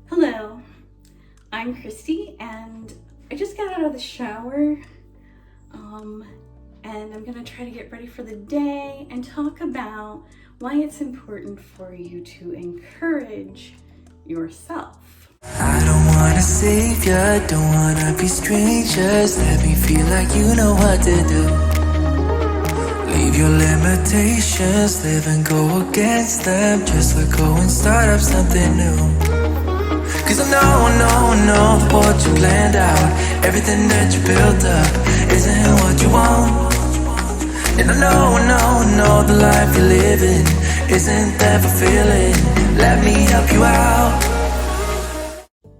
Hello, I'm Christy and I just got out of the shower and I'm gonna try to get ready for the day and talk about why it's important for you to encourage yourself. I don't wanna save ya, don't wanna be strangers. Let me feel like you know what to do. Leave your limitations, live and go against them. Just let go and start up something new. Cause I know that what you planned out, everything that you built up, isn't what you want. And I know the life you're living isn't that fulfilling. Let me help you out.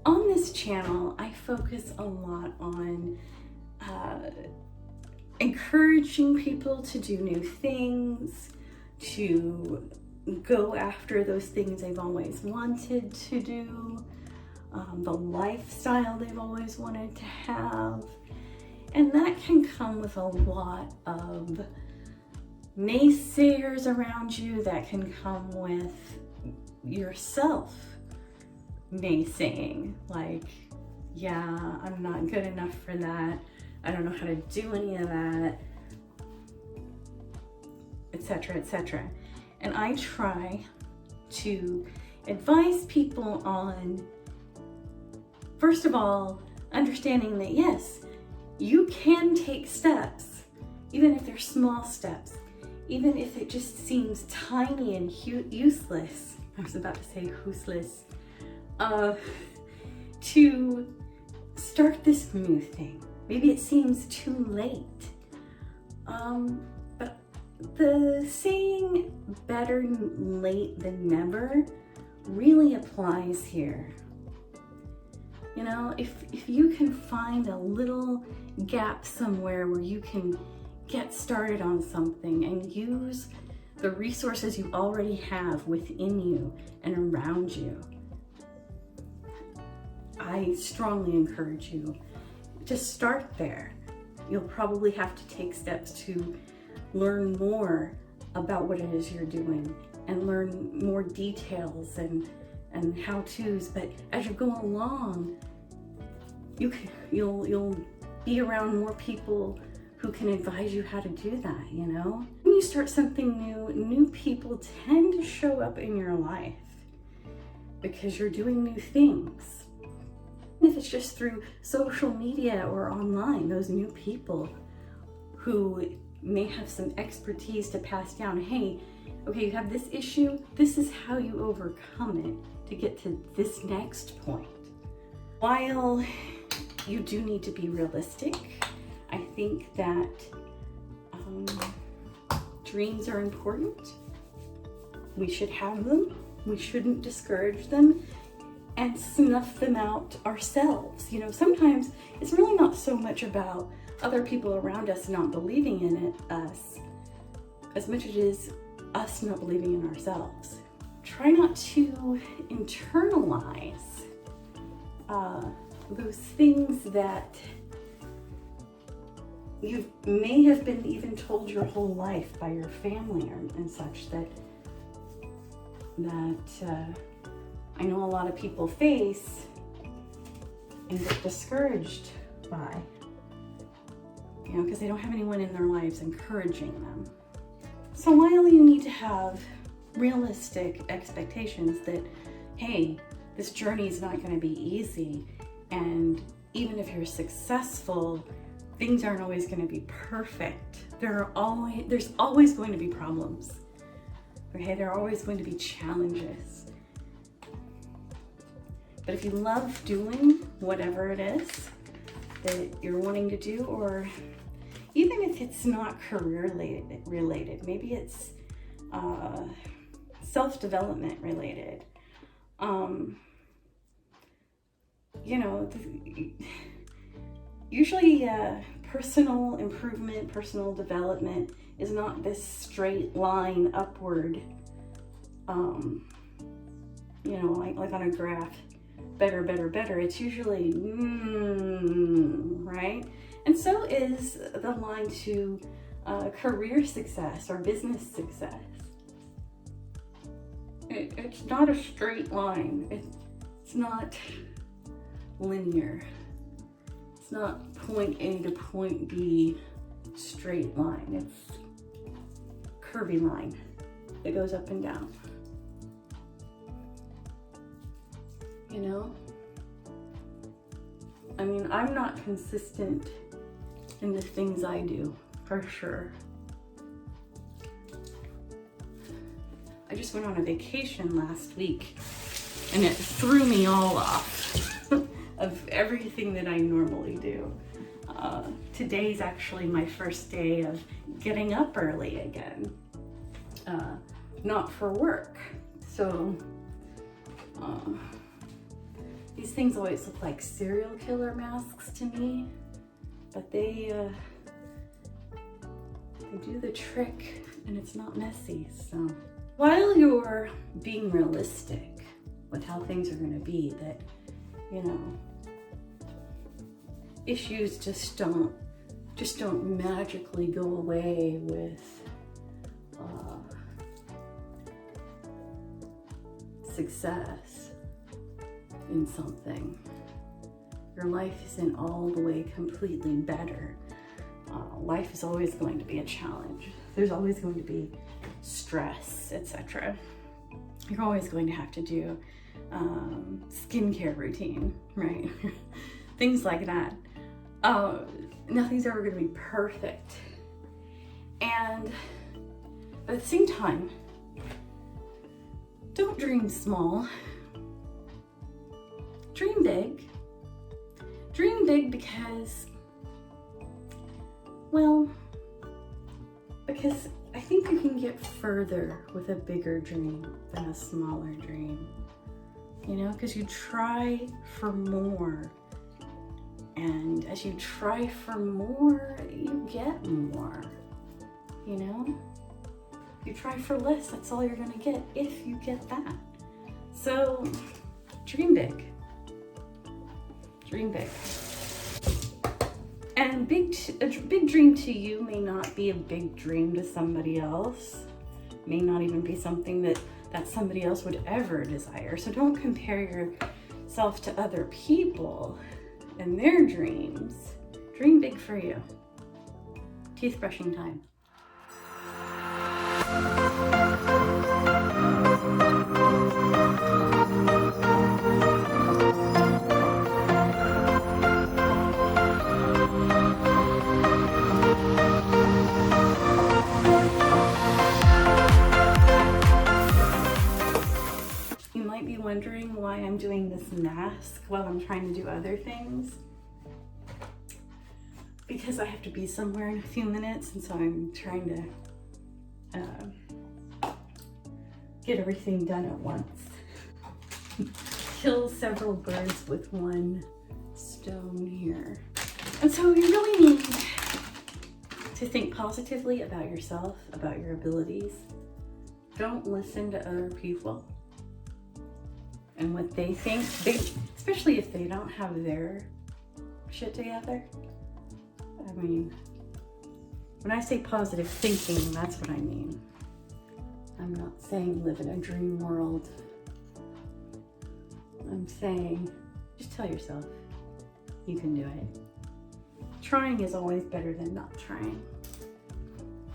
On this channel, I focus a lot on encouraging people to do new things, to go after those things they've always wanted to do, the lifestyle they've always wanted to have. And that can come with a lot of naysayers around you. That can come with yourself naysaying, like, yeah, I'm not good enough for that. I don't know how to do any of that, etc., etc. And I try to advise people on, first of all, understanding that yes, you can take steps, even if they're small steps, even if it just seems tiny and useless. I was about to say useless. To start this new thing. Maybe it seems too late. But the saying better late than never really applies here. You know, if you can find a little gap somewhere where you can get started on something and use the resources you already have within you and around you, I strongly encourage you to start there. You'll probably have to take steps to learn more about what it is you're doing and learn more details and how-tos, but as you go along, you'll be around more people who can advise you how to do that, you know? When you start something new people tend to show up in your life because you're doing new things. If it's just through social media or online, those new people who may have some expertise to pass down, hey, okay, you have this issue, this is how you overcome it to get to this next point. While you do need to be realistic, I think that dreams are important. We should have them. We shouldn't discourage them and snuff them out ourselves. You know, sometimes it's really not so much about other people around us not believing in us as much as it is us not believing in ourselves. Try not to internalize those things that you may have been even told your whole life by your family and such that I know a lot of people face and get discouraged by, you know, because they don't have anyone in their lives encouraging them. So while you need to have realistic expectations that, hey, this journey is not going to be easy, and even if you're successful, things aren't always going to be perfect. There's always going to be problems. Okay, there are always going to be challenges. But if you love doing whatever it is that you're wanting to do, or even if it's not career related, maybe it's self-development related, you know, usually personal improvement, personal development is not this straight line upward, you know, like on a graph, better, better, better. It's usually, right? And so is the line to career success or business success. It's not a straight line. It's not linear. It's not point A to point B straight line. It's curvy line that goes up and down. You know? I mean, I'm not consistent in the things I do, for sure. I just went on a vacation last week and it threw me all off of everything that I normally do. Today's actually my first day of getting up early again, not for work. So these things always look like serial killer masks to me, but they do the trick and it's not messy. So while you're being realistic with how things are gonna be, that, you know, issues just don't magically go away with success in something. Your life isn't all the way completely better. Life is always going to be a challenge. There's always going to be stress, etc. You're always going to have to do skincare routine, right? Things like that. Nothing's ever going to be perfect. And at the same time, don't dream small. Dream big. Dream big because, well, because I think you can get further with a bigger dream than a smaller dream. You know, because you try for more. And as you try for more, you get more. You know? You try for less, that's all you're gonna get if you get that. So, dream big. Dream big. And a big dream to you may not be a big dream to somebody else. May not even be something that somebody else would ever desire. So don't compare yourself to other people and their dreams. Dream big for you. Teeth brushing time. You might be wondering why I'm doing this mask while I'm trying to do other things. Because I have to be somewhere in a few minutes, and so I'm trying to get everything done at once. Kill several birds with one stone here. And so you really need to think positively about yourself, about your abilities. Don't listen to other people and what they think, especially if they don't have their shit together. I mean, when I say positive thinking, that's what I mean. I'm not saying live in a dream world. I'm saying just tell yourself you can do it. Trying is always better than not trying.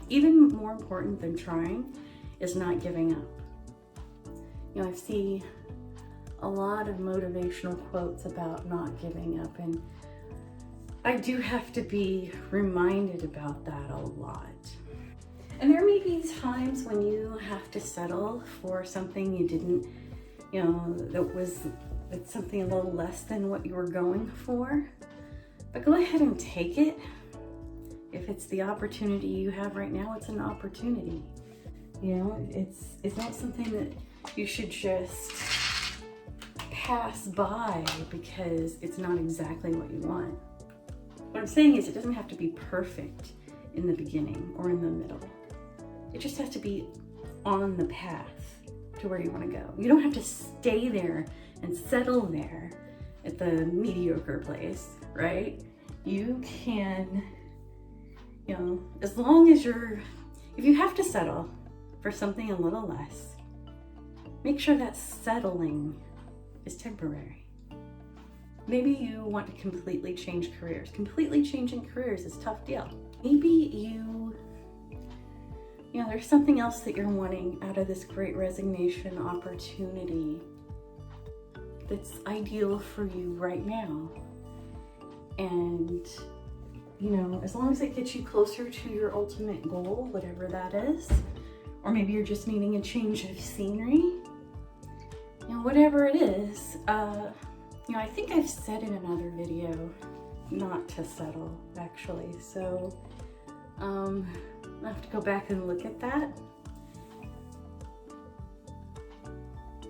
Even more important than trying is not giving up. You know, I see a lot of motivational quotes about not giving up, and I do have to be reminded about that a lot. And there may be times when you have to settle for something you didn't, you know, it's something a little less than what you were going for. But go ahead and take it. If it's the opportunity you have right now, it's an opportunity. You know, it's not something that you should just pass by because it's not exactly what you want. What I'm saying is it doesn't have to be perfect in the beginning or in the middle. It just has to be on the path to where you want to go. You don't have to stay there and settle there at the mediocre place, right? You can, you know, as long as if you have to settle for something a little less, make sure that settling is temporary. Maybe you want to completely change careers. Completely changing careers is a tough deal. Maybe you know, there's something else that you're wanting out of this great resignation opportunity that's ideal for you right now. And, you know, as long as it gets you closer to your ultimate goal, whatever that is, or maybe you're just needing a change of scenery, you know, whatever it is, you know, I think I've said in another video not to settle, actually. So, I'll have to go back and look at that.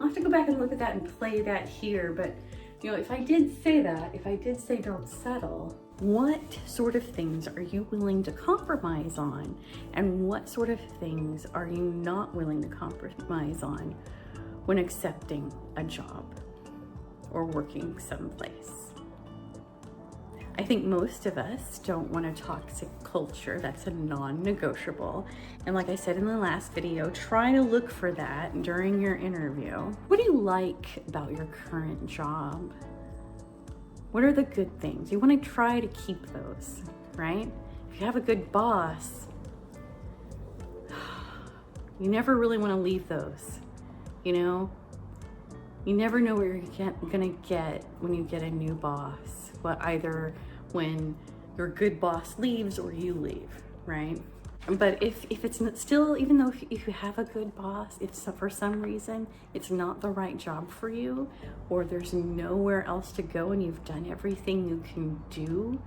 I'll have to go back and look at that and play that here. But, you know, if I did say that, if I did say don't settle, what sort of things are you willing to compromise on? And what sort of things are you not willing to compromise on when accepting a job or working someplace? I think most of us don't want a toxic culture. That's a non-negotiable. And like I said in the last video, try to look for that during your interview. What do you like about your current job? What are the good things? You want to try to keep those, right? If you have a good boss, you never really want to leave those, you know? You never know what you're gonna get when you get a new boss. But either when your good boss leaves or you leave, right? But if it's not still, even though if you have a good boss, if for some reason it's not the right job for you, or there's nowhere else to go and you've done everything you can do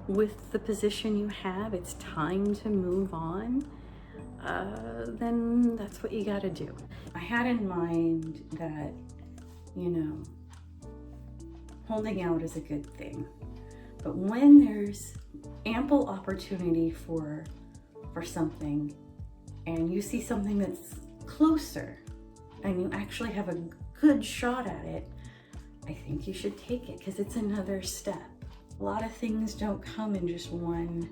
with the position you have, it's time to move on, then that's what you gotta do. I had in mind that, you know, holding out is a good thing. But when there's ample opportunity for something and you see something that's closer and you actually have a good shot at it, I think you should take it because it's another step. A lot of things don't come in just one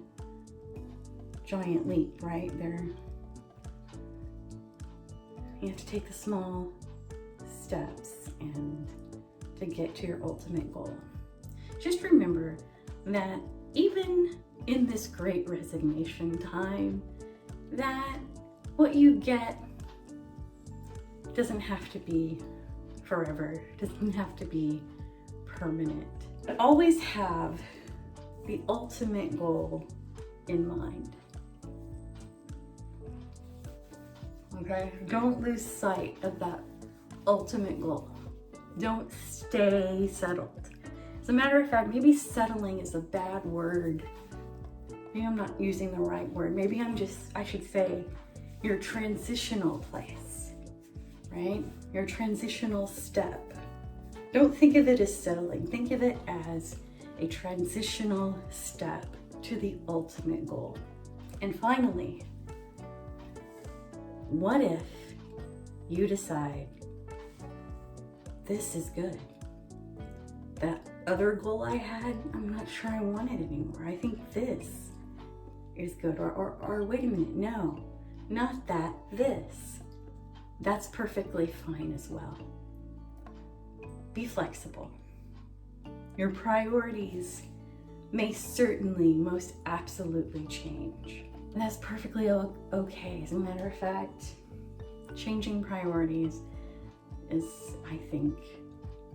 giant leap, right? You have to take the small steps and to get to your ultimate goal. Just remember that even in this great resignation time, that what you get doesn't have to be forever, doesn't have to be permanent. But always have the ultimate goal in mind. Okay? Don't lose sight of that ultimate goal. Don't stay settled. As a matter of fact, maybe settling is a bad word. Maybe I'm not using the right word. Maybe I should say your transitional place, right? Your transitional step. Don't think of it as settling. Think of it as a transitional step to the ultimate goal. And finally, what if you decide this is good? That other goal I had, I'm not sure I want it anymore. I think this is good. Or wait a minute, no, not that, this. That's perfectly fine as well. Be flexible. Your priorities may certainly, most absolutely change. And that's perfectly okay. As a matter of fact, changing priorities is, I think,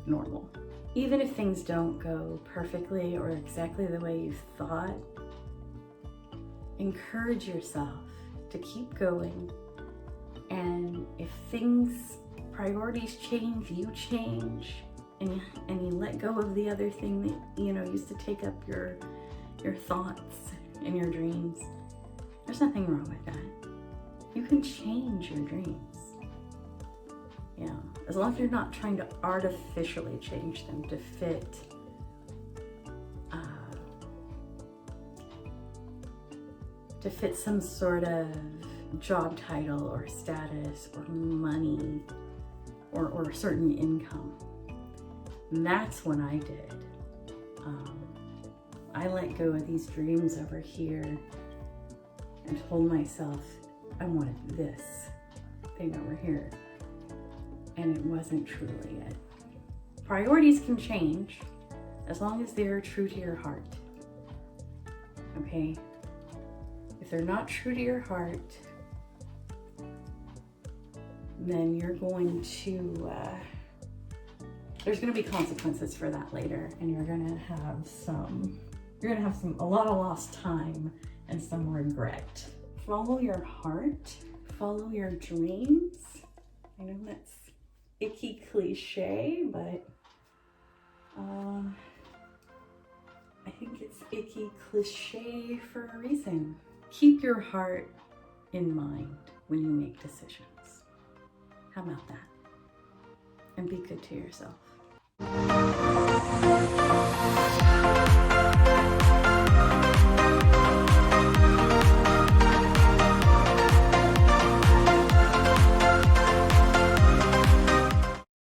normal. Even if things don't go perfectly or exactly the way you thought, encourage yourself to keep going. And if priorities change, you change, and you let go of the other thing that, you know, used to take up your thoughts and your dreams, there's nothing wrong with that. You can change your dreams. Yeah, as long as you're not trying to artificially change them to fit some sort of job title or status or money or a certain income. And that's when I did. I let go of these dreams over here and told myself I wanted this thing over here. And it wasn't truly it. Priorities can change as long as they're true to your heart. Okay? If they're not true to your heart, then you're going to, there's going to be consequences for that later, and you're going to have a lot of lost time and some regret. Follow your heart, follow your dreams. I know that's icky cliche, but I think it's icky cliche for a reason. Keep your heart in mind when you make decisions. How about that? And be good to yourself.